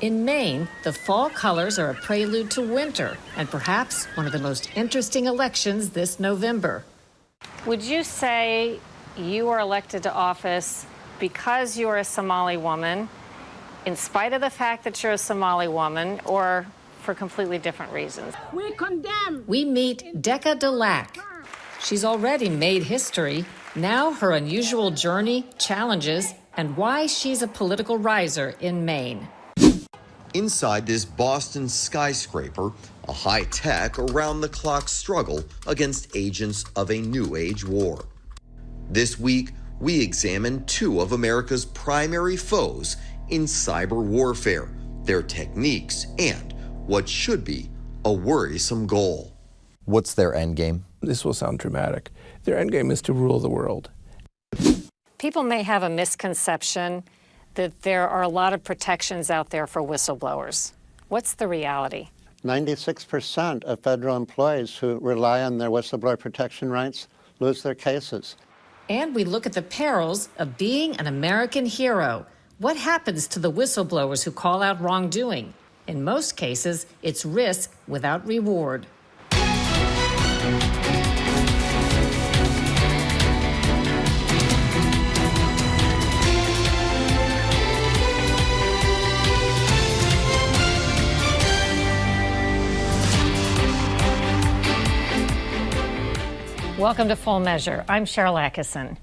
In Maine, the fall colors are a prelude to winter and perhaps one of the most interesting elections this November. Would you say you were elected to office because you're a Somali woman, in spite of the fact that you're a Somali woman, or for completely different reasons? We condemn. We meet Deqa Dhalac. She's already made history. Now her unusual journey, challenges, and why she's a political riser in Maine. Inside this Boston skyscraper, a high-tech, around-the-clock struggle against agents of a New Age war. This week, we examine two of America's primary foes in cyber warfare, their techniques, and what should be a worrisome goal. What's their end game? This will sound dramatic. Their end game is to rule the world. People may have a misconception that there are a lot of protections out there for whistleblowers. What's the reality? 96% of federal employees who rely on their whistleblower protection rights lose their cases. And we look at the perils of being an American hero. What happens to the whistleblowers who call out wrongdoing? In most cases, it's risk without reward. Welcome to Full Measure. I'm Sharyl Attkisson.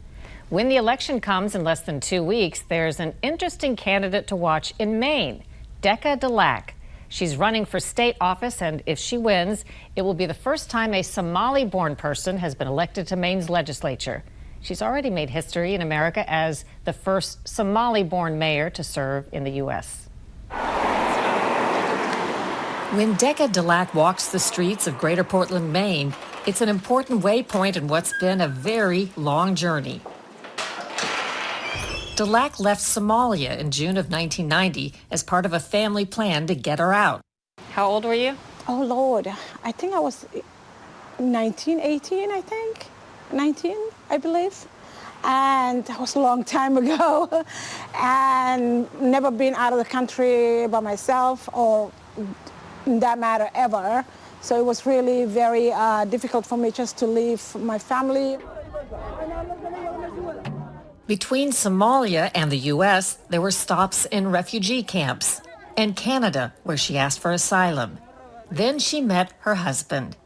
When the election comes in less than 2 weeks, there's an interesting candidate to watch in Maine, Deqa Dhalac. She's running for state office, and if she wins, it will be the first time a Somali-born person has been elected to Maine's legislature. She's already made history in America as the first Somali-born mayor to serve in the U.S. When Deqa Dhalac walks the streets of Greater Portland, Maine, it's an important waypoint in what's been a very long journey. Dhalac left Somalia in June of 1990 as part of a family plan to get her out. How old were you? Oh, Lord. I think I was 19, 18, I think. 19, I believe. And that was a long time ago. And never been out of the country by myself or in that matter ever. So it was really very difficult for me just to leave my family. Between Somalia and the U.S., there were stops in refugee camps and Canada, where she asked for asylum. Then she met her husband.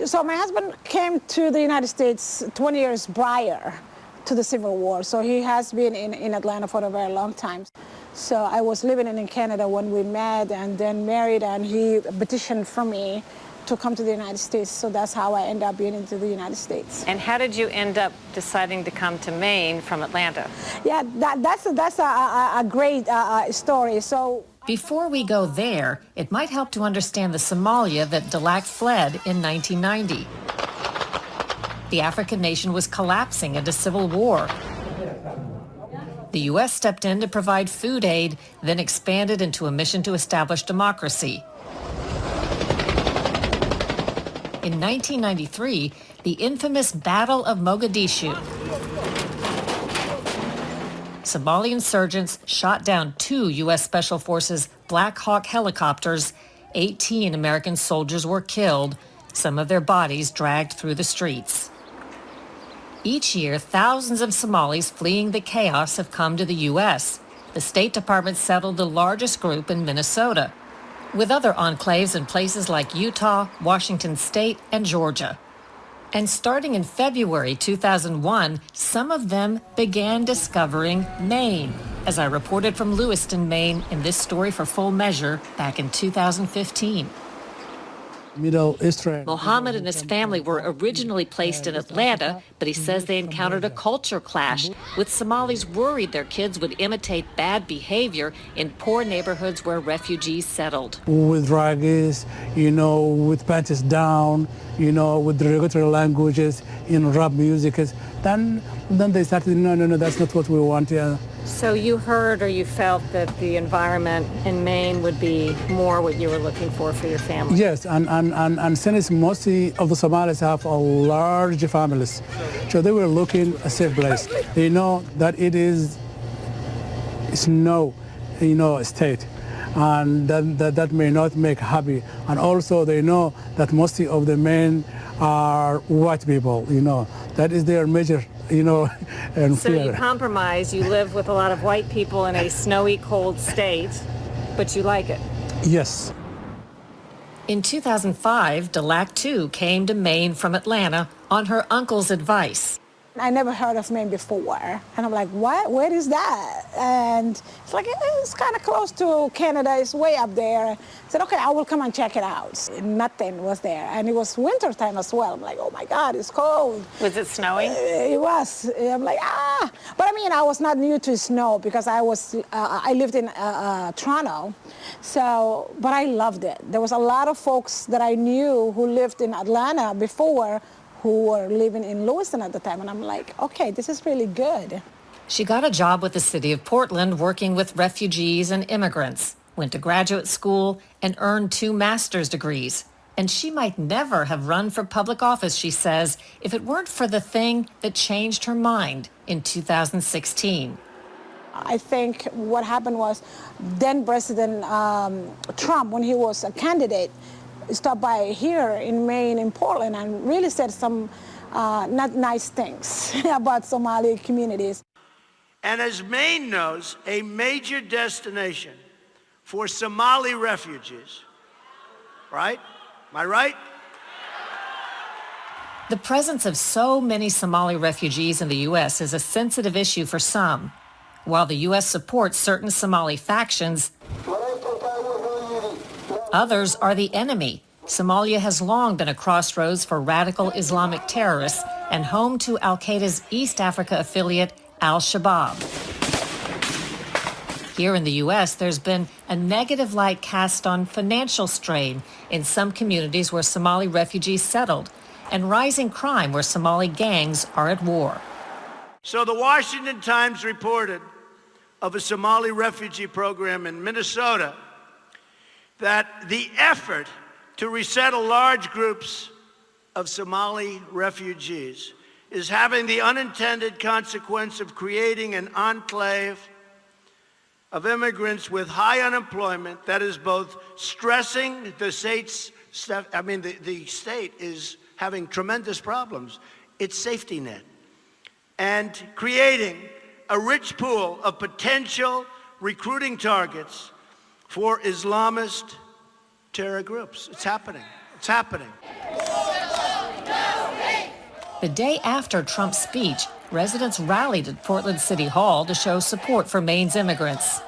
So my husband came to the United States 20 years prior to the Civil War. So he has been in Atlanta for a very long time. So I was living in Canada when we met and then married, and he petitioned for me to come to the United States. So that's how I ended up being into the United States. And how did you end up deciding to come to Maine from Atlanta? Yeah, that's a great story. So before we go there, it might help to understand the Somalia that Dhalac fled in 1990. The African nation was collapsing into civil war. The U.S. stepped in to provide food aid, then expanded into a mission to establish democracy. In 1993, the infamous Battle of Mogadishu. Somali insurgents shot down 2 U.S. Special Forces Black Hawk helicopters. 18 American soldiers were killed, some of their bodies dragged through the streets. Each year, thousands of Somalis fleeing the chaos have come to the U.S. The State Department settled the largest group in Minnesota, with other enclaves in places like Utah, Washington State, and Georgia. And starting in February 2001, some of them began discovering Maine, as I reported from Lewiston, Maine, in this story for Full Measure back in 2015. Mohammed and his family were originally placed in Atlanta, but he says they encountered a culture clash, with Somalis worried their kids would imitate bad behavior in poor neighborhoods where refugees settled. With raggis, with pants down, with derogatory languages, rap music. Then they started, no, that's not what we want. Yeah. So you heard or you felt that the environment in Maine would be more what you were looking for your family? Yes, and since most of the Somalis have a large families, so they were looking a safe place. They know that it's no, state. and that may not make happy. And also they know that most of the men are white people, that is their major, and So fear. you compromise, you live with a lot of white people in a snowy, cold state, but you like it. Yes. In 2005, Dhalac, too, came to Maine from Atlanta on her uncle's advice. I never heard of Maine before. And I'm like, what? Where is that? And it's like, it's kind of close to Canada. It's way up there. I said, okay, I will come and check it out. Nothing was there. And it was winter time as well. I'm like, oh my God, it's cold. Was it snowing? It was. I'm like, But I mean, I was not new to snow because I lived in Toronto. So, but I loved it. There was a lot of folks that I knew who lived in Atlanta before who were living in Lewiston at the time. And I'm like, okay, this is really good. She got a job with the city of Portland working with refugees and immigrants, went to graduate school, and earned 2 master's degrees. And she might never have run for public office, she says, if it weren't for the thing that changed her mind in 2016. I think what happened was then President Trump, when he was a candidate, stopped by here in Maine, in Portland, and really said some not nice things about Somali communities. And as Maine knows, a major destination for Somali refugees, right? Am I right? The presence of so many Somali refugees in the U.S. is a sensitive issue for some. While the U.S. supports certain Somali factions, others are the enemy. Somalia has long been a crossroads for radical Islamic terrorists and home to al-Qaeda's East Africa affiliate, al-Shabaab. Here in the U.S., there's been a negative light cast on financial strain in some communities where Somali refugees settled and rising crime where Somali gangs are at war. So the Washington Times reported of a Somali refugee program in Minnesota that the effort to resettle large groups of Somali refugees is having the unintended consequence of creating an enclave of immigrants with high unemployment that is both stressing the state's, the state is having tremendous problems, its safety net, and creating a rich pool of potential recruiting targets for Islamist terror groups. It's happening. It's happening. The day after Trump's speech, residents rallied at Portland City Hall to show support for Maine's immigrants.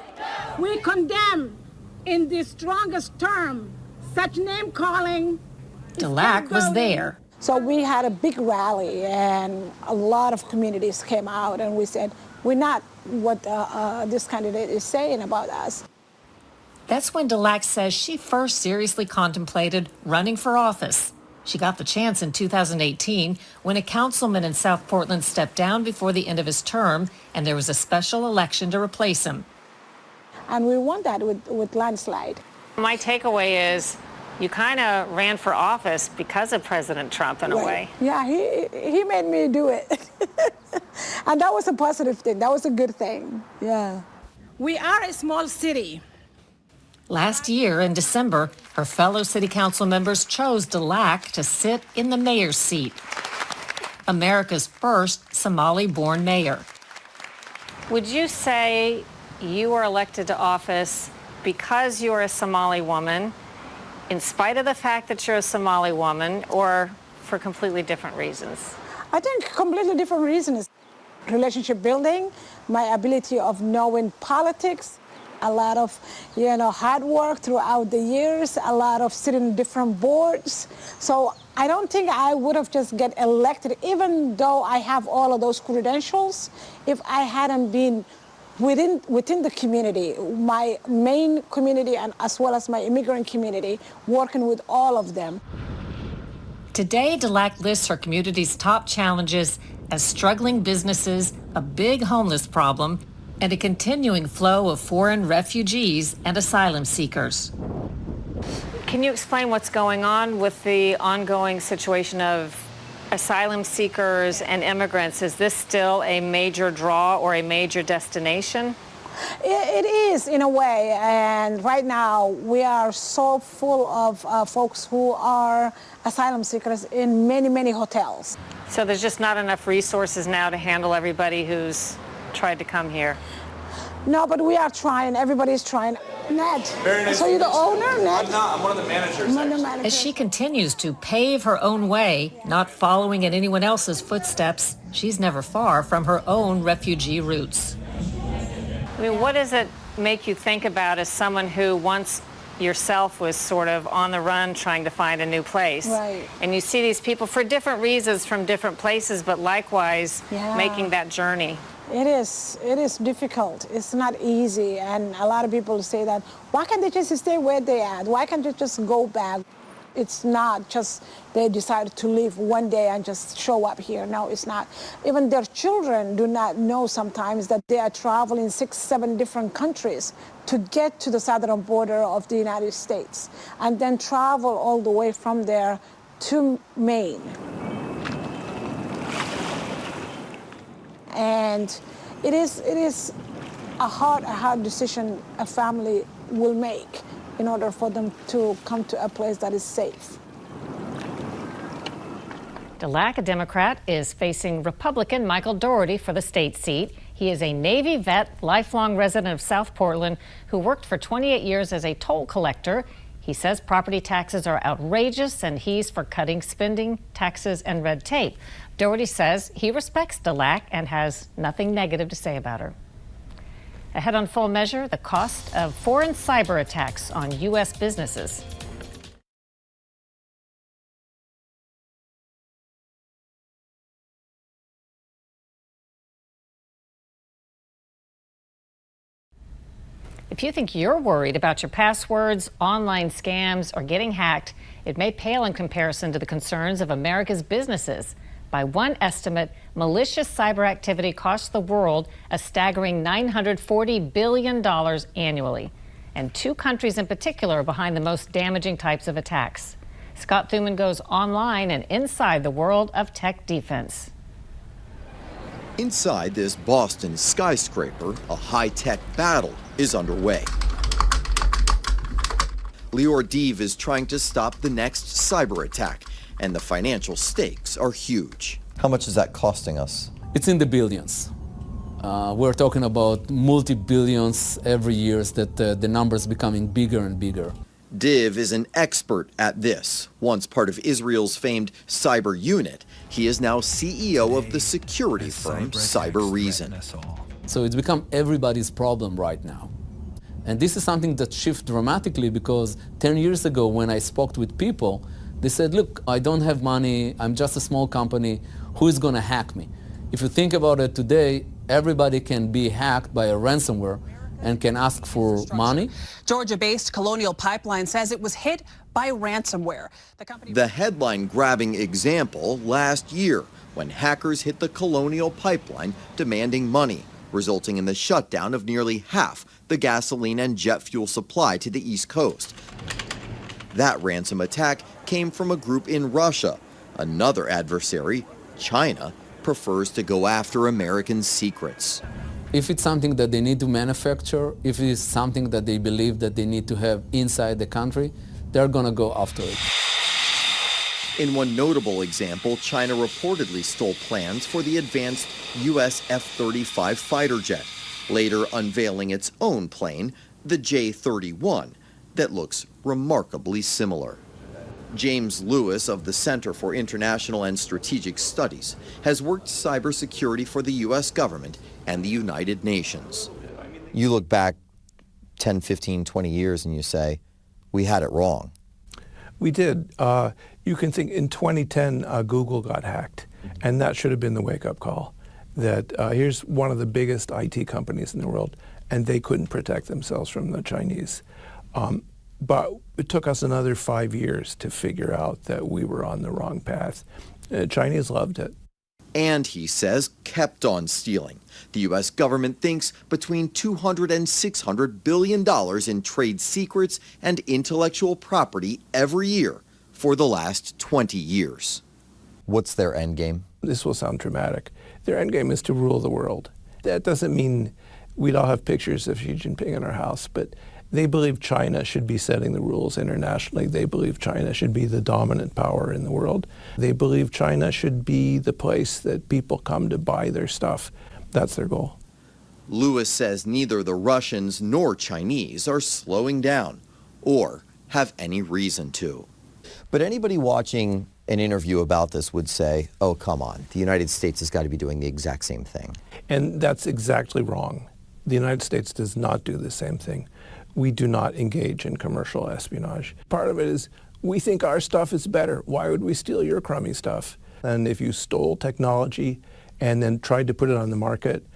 We condemn in the strongest term such name-calling. Dhalac was there. So we had a big rally, and a lot of communities came out, and we said, we're not what this candidate is saying about us. That's when Dhalac says she first seriously contemplated running for office. She got the chance in 2018 when a councilman in South Portland stepped down before the end of his term, and there was a special election to replace him. And we won that with landslide. My takeaway is you kind of ran for office because of President Trump in a way. Yeah, he made me do it. And that was a positive thing. That was a good thing. Yeah. We are a small city. Last year, in December, her fellow city council members chose Dhalac to sit in the mayor's seat, America's first Somali-born mayor. Would you say you were elected to office because you're a Somali woman, in spite of the fact that you're a Somali woman, or for completely different reasons? I think completely different reasons. Relationship building, my ability of knowing politics, a lot of, hard work throughout the years, a lot of sitting in different boards. So I don't think I would have just get elected, even though I have all of those credentials, if I hadn't been within the community, my Maine community, and as well as my immigrant community, working with all of them. Today, Dhalac lists her community's top challenges as struggling businesses, a big homeless problem, and a continuing flow of foreign refugees and asylum seekers. Can you explain what's going on with the ongoing situation of asylum seekers and immigrants? Is this still a major draw or a major destination? It is, in a way, and right now we are so full of folks who are asylum seekers in many, many hotels. So there's just not enough resources now to handle everybody who's tried to come here. No, but we are trying. Everybody's trying. Ned, Very nice. so you're the owner, Ned? I'm not. I'm one of the managers. As she continues to pave her own way, not following in anyone else's footsteps, she's never far from her own refugee roots. I mean, what does it make you think about as someone who once yourself was sort of on the run trying to find a new place? Right. And you see these people for different reasons from different places, but likewise making that journey. It is difficult. It's not easy, and a lot of people say that, why can't they just stay where they are? Why can't they just go back? It's not just they decide to leave one day and just show up here. No, it's not. Even their children do not know sometimes that they are traveling 6, 7 different countries to get to the southern border of the United States and then travel all the way from there to Maine. And it is a hard decision a family will make in order for them to come to a place that is safe. Dhalac, a Democrat, is facing Republican Michael Dougherty for the state seat. He is a Navy vet, lifelong resident of South Portland, who worked for 28 years as a toll collector. He says property taxes are outrageous and he's for cutting spending, taxes, and red tape. Dougherty says he respects Dhalac and has nothing negative to say about her. Ahead on Full Measure, the cost of foreign cyber attacks on U.S. businesses. If you think you're worried about your passwords, online scams, or getting hacked, it may pale in comparison to the concerns of America's businesses. By one estimate, malicious cyber activity costs the world a staggering $940 billion annually. And 2 countries in particular are behind the most damaging types of attacks. Scott Thuman goes online and inside the world of tech defense. Inside this Boston skyscraper, a high-tech battle is underway. Lior Dev is trying to stop the next cyber attack, and the financial stakes are huge. How much is that costing us? It's in the billions. We're talking about multi-billions every year, that the number's becoming bigger and bigger. Dev is an expert at this. Once part of Israel's famed cyber unit, he is now CEO of the security firm Cyber Reason. So it's become everybody's problem right now. And this is something that shifted dramatically because 10 years ago when I spoke with people, they said, look, I don't have money, I'm just a small company, who is going to hack me? If you think about it today, everybody can be hacked by a ransomware and can ask for money. Georgia-based Colonial Pipeline says it was hit by ransomware. The headline-grabbing example last year when hackers hit the Colonial Pipeline demanding money, resulting in the shutdown of nearly half the gasoline and jet fuel supply to the East Coast. That ransom attack came from a group in Russia. Another adversary, China, prefers to go after American secrets. If it's something that they need to manufacture, if it is something that they believe that they need to have inside the country, they're going to go after it. In one notable example, China reportedly stole plans for the advanced U.S. F-35 fighter jet, later unveiling its own plane, the J-31, that looks remarkably similar. James Lewis of the Center for International and Strategic Studies has worked cybersecurity for the U.S. government and the United Nations. You look back 10, 15, 20 years and you say, we had it wrong. We did. You can think in 2010, Google got hacked, and that should have been the wake-up call. That here's one of the biggest IT companies in the world, and they couldn't protect themselves from the Chinese. But it took us another 5 years to figure out that we were on the wrong path. Chinese loved it. And, he says, kept on stealing. The U.S. government thinks between $200 and $600 billion in trade secrets and intellectual property every year for the last 20 years. What's their end game? This will sound dramatic. Their end game is to rule the world. That doesn't mean we'd all have pictures of Xi Jinping in our house, but they believe China should be setting the rules internationally. They believe China should be the dominant power in the world. They believe China should be the place that people come to buy their stuff. That's their goal. Lewis says neither the Russians nor Chinese are slowing down or have any reason to. But anybody watching an interview about this would say, oh, come on, the United States has got to be doing the exact same thing. And that's exactly wrong. The United States does not do the same thing. We do not engage in commercial espionage. Part of it is we think our stuff is better. Why would we steal your crummy stuff? And if you stole technology and then tried to put it on the market,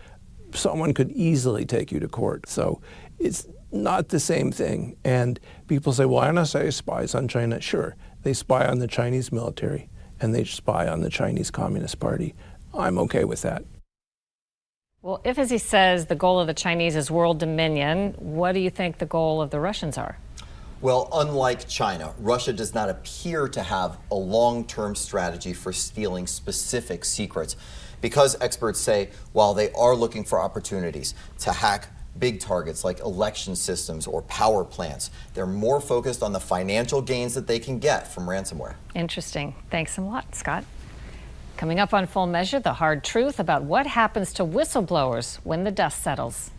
someone could easily take you to court. So it's not the same thing. And people say, well, NSA spies on China. Sure, they spy on the Chinese military and they spy on the Chinese Communist Party. I'm okay with that. Well, if, as he says, the goal of the Chinese is world dominion, what do you think the goal of the Russians are? Well, unlike China, Russia does not appear to have a long-term strategy for stealing specific secrets, because experts say while they are looking for opportunities to hack big targets like election systems or power plants, they're more focused on the financial gains that they can get from ransomware. Interesting. Thanks a lot, Scott. Coming up on Full Measure, the hard truth about what happens to whistleblowers when the dust settles.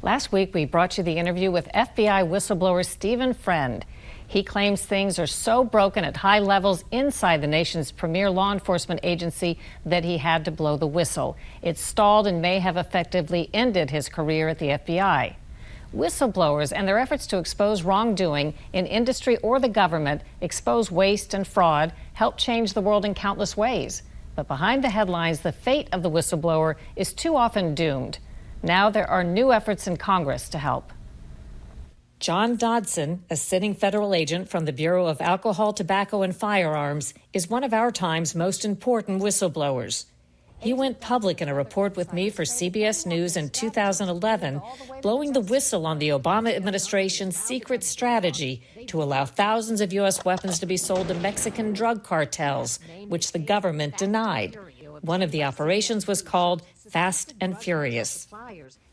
Last week, we brought you the interview with FBI whistleblower Stephen Friend. He claims things are so broken at high levels inside the nation's premier law enforcement agency that he had to blow the whistle. It stalled and may have effectively ended his career at the FBI. Whistleblowers and their efforts to expose wrongdoing in industry or the government, expose waste and fraud, help change the world in countless ways. But behind the headlines, the fate of the whistleblower is too often doomed. Now there are new efforts in Congress to help. John Dodson, a sitting federal agent from the Bureau of Alcohol, Tobacco, and Firearms, is one of our time's most important whistleblowers. He went public in a report with me for CBS News in 2011, blowing the whistle on the Obama administration's secret strategy to allow thousands of U.S. weapons to be sold to Mexican drug cartels, which the government denied. One of the operations was called Fast and Furious.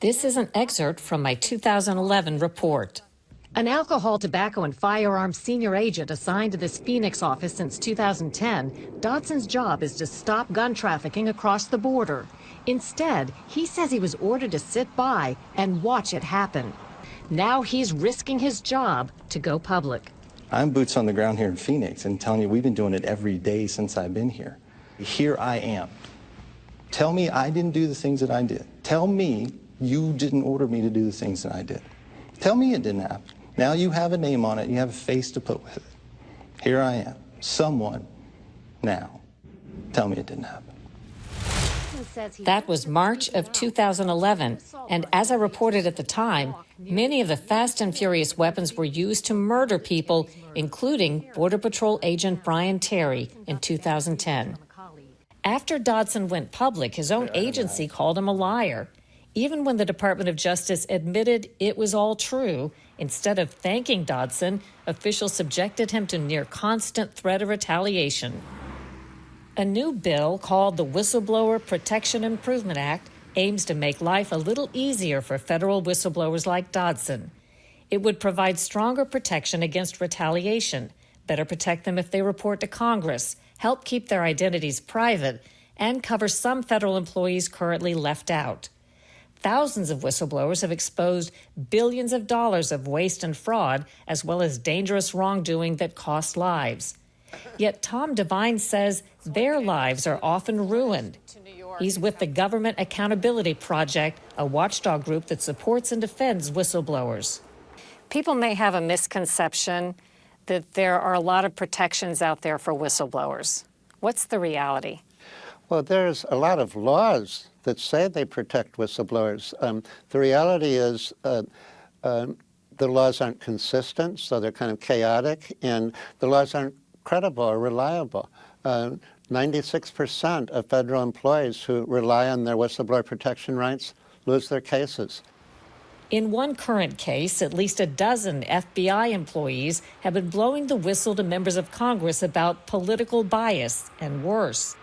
This is an excerpt from my 2011 report. An alcohol, tobacco, and firearms senior agent assigned to this Phoenix office since 2010, Dodson's job is to stop gun trafficking across the border. Instead, he says he was ordered to sit by and watch it happen. Now he's risking his job to go public. I'm boots on the ground here in Phoenix and telling you we've been doing it every day since I've been here. Here I am. Tell me I didn't do the things that I did. Tell me you didn't order me to do the things that I did. Tell me it didn't happen. Now you have a name on it, you have a face to put with it. Here I am, someone now. Tell me it didn't happen. That was March of 2011, and as I reported at the time, many of the Fast and Furious weapons were used to murder people, including Border Patrol agent Brian Terry in 2010. After Dodson went public, his own agency called him a liar. Even when the Department of Justice admitted it was all true, instead of thanking Dodson, officials subjected him to near constant threat of retaliation. A new bill called the Whistleblower Protection Improvement Act aims to make life a little easier for federal whistleblowers like Dodson. It would provide stronger protection against retaliation, better protect them if they report to Congress, help keep their identities private, and cover some federal employees currently left out. Thousands of whistleblowers have exposed billions of dollars of waste and fraud, as well as dangerous wrongdoing that cost lives. Yet Tom Devine says their lives are often ruined. He's with the Government Accountability Project, a watchdog group that supports and defends whistleblowers. People may have a misconception that there are a lot of protections out there for whistleblowers. What's the reality? Well, there's a lot of laws that say they protect whistleblowers. The reality is the laws aren't consistent, so they're kind of chaotic, and the laws aren't credible or reliable. 96% of federal employees who rely on their whistleblower protection rights lose their cases. In one current case, at least a dozen FBI employees have been blowing the whistle to members of Congress about political bias and worse.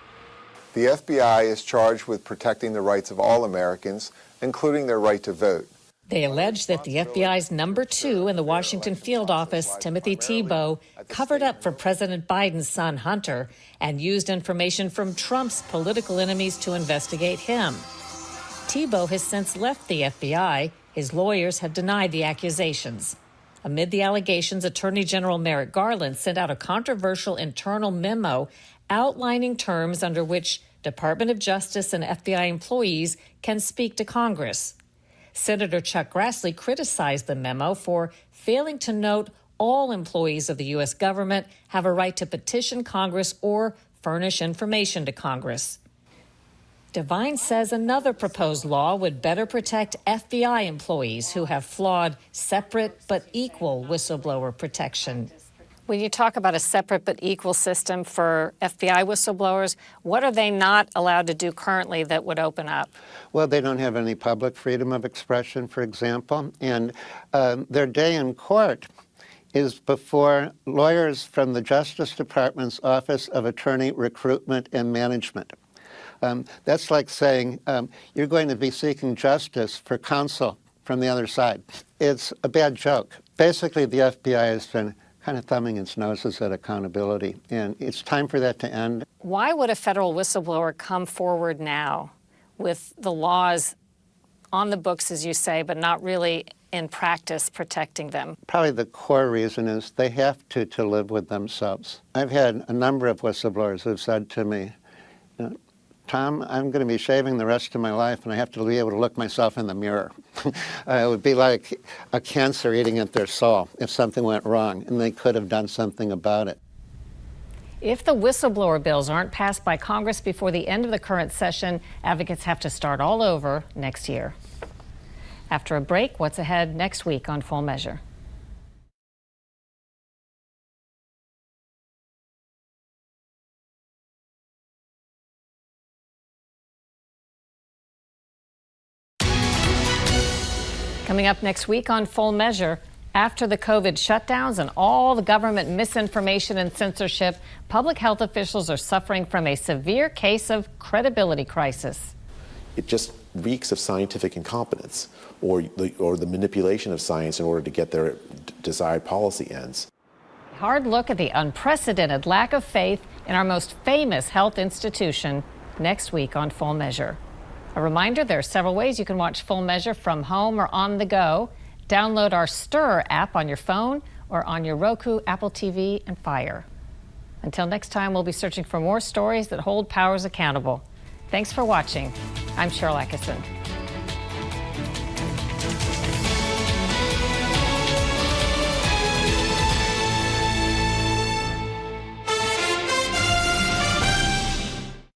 The FBI is charged with protecting the rights of all Americans, including their right to vote. They allege that the FBI's number 2 in the Washington field office, Timothy Tebow, covered up for President Biden's son, Hunter, and used information from Trump's political enemies to investigate him. Tebow has since left the FBI. His lawyers have denied the accusations. Amid the allegations, Attorney General Merrick Garland sent out a controversial internal memo outlining terms under which Department of Justice and FBI employees can speak to Congress. Senator Chuck Grassley criticized the memo for failing to note all employees of the U.S. government have a right to petition Congress or furnish information to Congress. Devine says another proposed law would better protect FBI employees who have flawed separate but equal whistleblower protection. When you talk about a separate but equal system for FBI whistleblowers, what are they not allowed to do currently that would open up? Well, they don't have any public freedom of expression, for example, and their day in court is before lawyers from the Justice Department's Office of Attorney Recruitment and Management. That's like saying you're going to be seeking justice for counsel from the other side. It's a bad joke. Basically, the FBI has been kind of thumbing its noses at accountability, and it's time for that to end. Why would a federal whistleblower come forward now with the laws on the books, as you say, but not really in practice protecting them? Probably the core reason is they have to live with themselves. I've had a number of whistleblowers who've said to me, Tom, I'm going to be shaving the rest of my life, and I have to be able to look myself in the mirror. It would be like a cancer eating at their soul if something went wrong, and they could have done something about it. If the whistleblower bills aren't passed by Congress before the end of the current session, advocates have to start all over next year. After a break, what's ahead next week on Full Measure? Coming up next week on Full Measure, after the COVID shutdowns and all the government misinformation and censorship, public health officials are suffering from a severe case of credibility crisis. It just reeks of scientific incompetence or the manipulation of science in order to get their desired policy ends. Hard look at the unprecedented lack of faith in our most famous health institution next week on Full Measure. A reminder, there are several ways you can watch Full Measure from home or on the go. Download our Stir app on your phone or on your Roku, Apple TV, and Fire. Until next time, we'll be searching for more stories that hold powers accountable. Thanks for watching. I'm Sharyl Attkisson.